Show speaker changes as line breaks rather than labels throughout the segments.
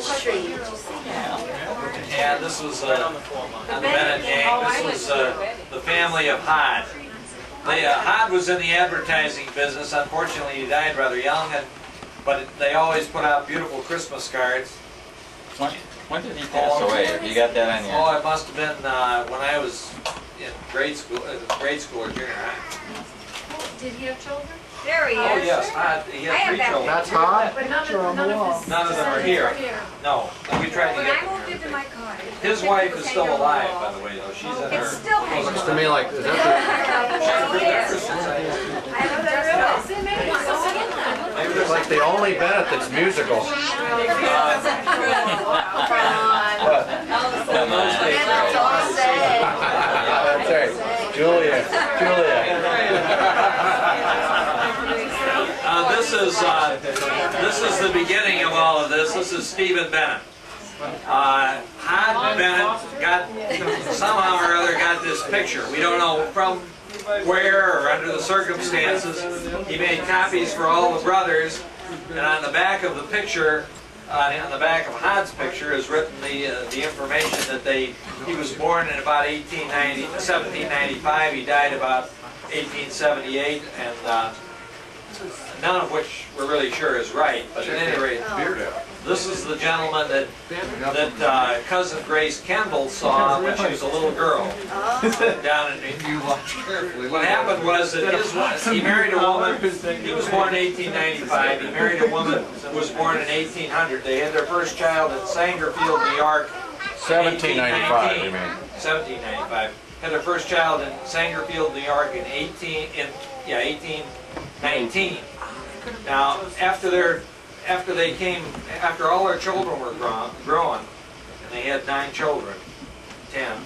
Street.
And this was the Bennett gang. This was the family of Hod. Hod was in the advertising business. Unfortunately, he died rather young, but they always put out beautiful Christmas cards.
When did he pass away? Have you got that on your...
Oh, it must have been when I was in grade school or junior high.
Did he have children?
There he is.
Oh yes, he had 3 children.
That's hot.
But none of
them are here. No, we tried to
When I
get
moved into my cottage,
his wife is still alive, by the way, though. She's in her.
it's still hanging.
Looks to me like, is that it's like the only Bennett that's musical.
In those days,
That's right. Julia.
This is the beginning of all of this. This is Stephen Bennett. Hod Bennett somehow or other got this picture. We don't know from where or under the circumstances. He made copies for all the brothers, and on the back of the picture, on the back of Hod's picture, is written the information that he was born in about 1795. He died about 1878, and none of which we're really sure is right. But at any rate, this is the gentleman that cousin Grace Kendall saw when she was a little girl down in New York. What happened was that he married a woman. He was born in 1895. He married a woman who was born in 1800. They had their first child in Sangerfield, New York.
1795, you mean?
1795. Had their first child in Sangerfield, New York in 1819. Now, after all their children were grown, and they had 9 children, 10,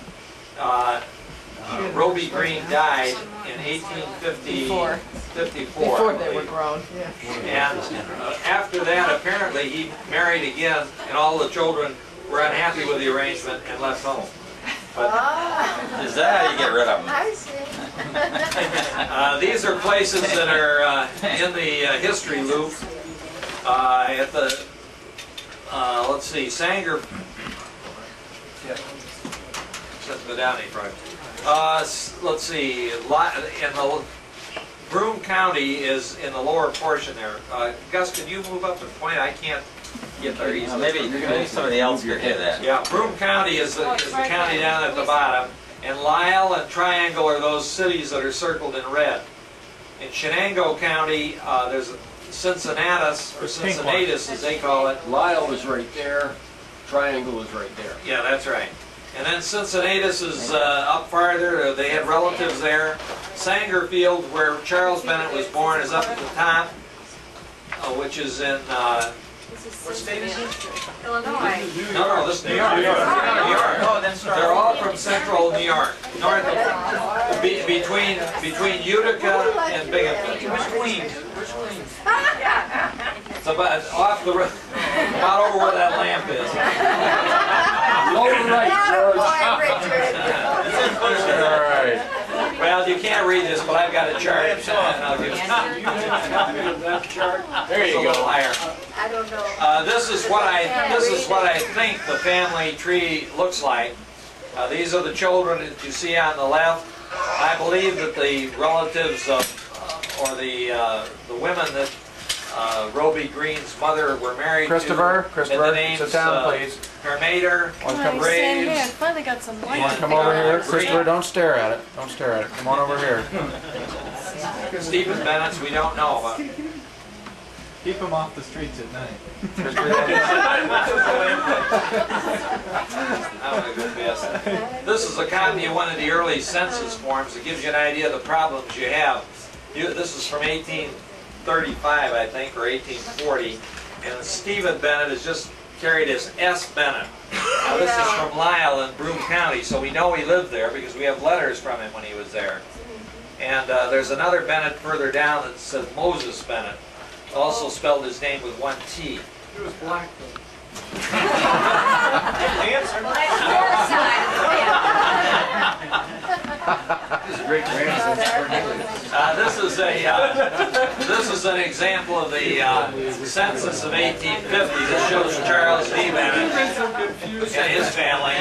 Roby Green died in 1854.
Before they were grown. Yeah.
And after that, apparently, he married again, and all the children were unhappy with the arrangement and left home. But
is that how you get rid of them?
I see.
these are places that are in the history loop. At the, let's see, Sanger. Let's go down any front. Let's see, in the Broome County is in the lower portion there. Gus, can you move up and point? I can't get there easily.
Maybe somebody else could hit that.
Yeah, Broome County is the county down at the bottom, and Lisle and Triangle are those cities that are circled in red. In Shenango County, there's Cincinnatus, or Cincinnatus as they call it.
Lisle is right there, Triangle is right there.
Yeah, that's right. And then Cincinnatus is up farther. They had relatives there. Sangerfield, where Charles Bennett was born, is up at the top, which is in, what state is it?
Illinois.
No, this is New York. New York.
Oh, that's right.
They're all from central New York, north of, between Utica and Binghamton.
Which Queens? Which Queens?
It's about off the about over where that lamp is.
Over right,
All right.
Well, you can't read this, but I've got a chart. And I'll give it
that chart.
There you go. Higher.
I don't know.
This is what I think the family tree looks like. These are the children that you see on the left. I believe that the relatives of, or the women that Roby Green's mother were married
Christopher,
to.
sit down, please.
Hermader, Graves.
Finally got some light.
You want to come over here? Christopher, don't stare at it. Don't stare at it. Come on over here.
Stephen Bennett's we don't know about.
Keep them off the streets at night.
This is a copy of one of the early census forms that gives you an idea of the problems you have. This is from 1835, I think, or 1840, and Stephen Bennett is just carried as S. Bennett. Now this is from Lisle in Broome County, so we know he lived there because we have letters from him when he was there. And there's another Bennett further down that says Moses Bennett. Also spelled his name with 1 T.
He was black though.
Answer. This is an example of the census of 1850 that shows Charles D. Bennett. and his family.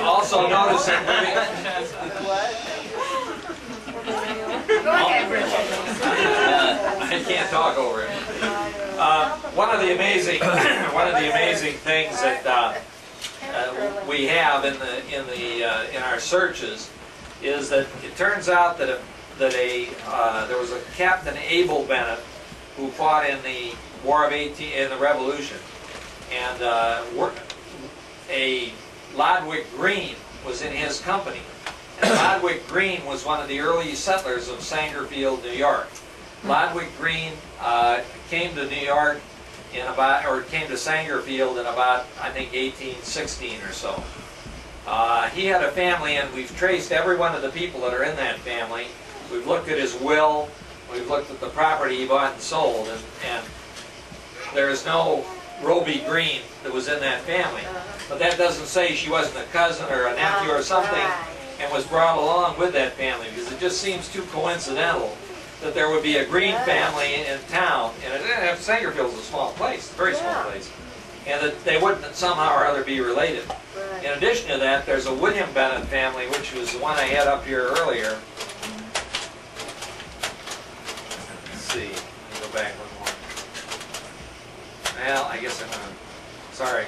Also notice that I can't talk over it. One of the amazing things that we have in our searches is that it turns out that there was a Captain Abel Bennett who fought in the War of in the Revolution, and a Lodwick Green was in his company. And Lodwick Green was one of the early settlers of Sangerfield, New York. Lodwick Green came to New York came to Sangerfield in about, I think, 1816 or so. He had a family, and we've traced every one of the people that are in that family. We've looked at his will, we've looked at the property he bought and sold, and there is no Roby Green that was in that family. But that doesn't say she wasn't a cousin or a nephew or something and was brought along with that family, because it just seems too coincidental that there would be a Green family in town, and Sangerfield's a small place, a very small place, and that they wouldn't somehow or other be related. In addition to that, there's a William Bennett family, which was the one I had up here earlier. Let's see, let me go back one more. Well, I guess I'm gonna, sorry.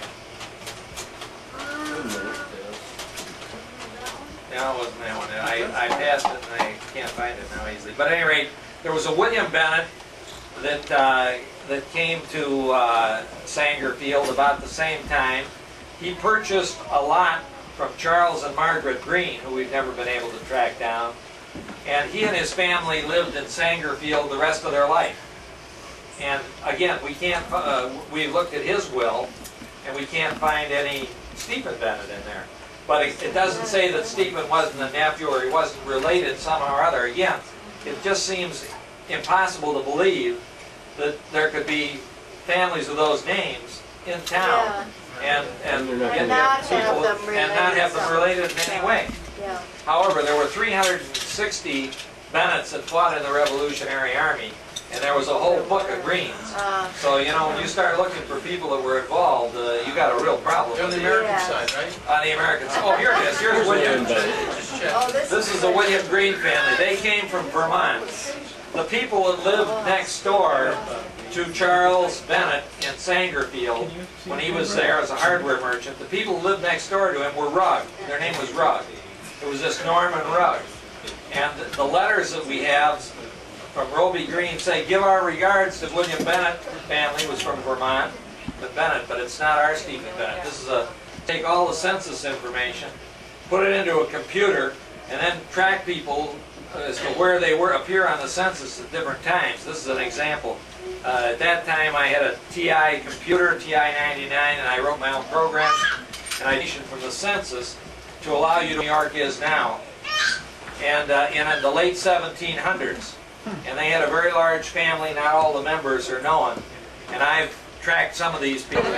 No, it wasn't that one. I passed it and I can't find it now easily. But at any rate, there was a William Bennett that came to Sangerfield about the same time. He purchased a lot from Charles and Margaret Green, who we've never been able to track down. And he and his family lived in Sangerfield the rest of their life. And again, we looked at his will, and we can't find any Stephen Bennett in there. But it doesn't say that Stephen wasn't a nephew or he wasn't related somehow or other. Again, it just seems impossible to believe that there could be families with those names in town and
not have them related
in any way.
Yeah.
However, there were 360 Bennetts that fought in the Revolutionary Army, and there was a whole book of Greens. So, you know, when you start looking for people that were involved, you got a real problem.
On the American side, right?
On the American side. Oh, here it is. Here's William. This is the William Green family. They came from Vermont. The people that lived next door to Charles Bennett in Sangerfield, when he was there as a hardware merchant, the people who lived next door to him were Rugg. Their name was Rugg. It was this Norman Rugg. And the letters that we have from Roby Green say, "Give our regards to William Bennett." The family was from Vermont, the Bennett, but it's not our Stephen Bennett. This is take all the census information, put it into a computer, and then track people as to where they appear on the census at different times. This is an example. At that time, I had a TI computer, TI-99, and I wrote my own programs, and I issued from the census to allow you to New York is now. And in the late 1700s. And they had a very large family, not all the members are known. And I've tracked some of these people.